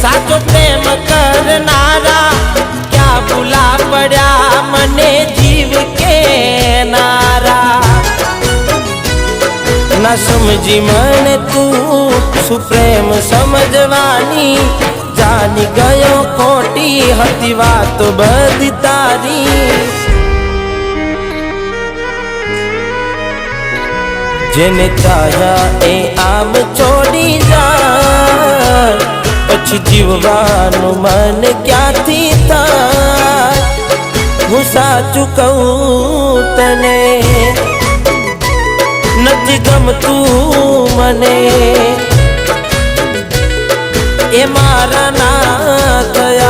साचो प्रेम करनारा क्या भूला पड़ा मने जीव के नारा। ना समझी मन तू सुप्रेम समझवानी जानी गयो खोटी हती बात बधी तारी। जेने चाह्या ए आम छोड़ी जाय पछी जीववानुं मन क्यांथी थाय। हूँ साचुं कहूं तने नथी गमतुं मने ए मारा ना थया।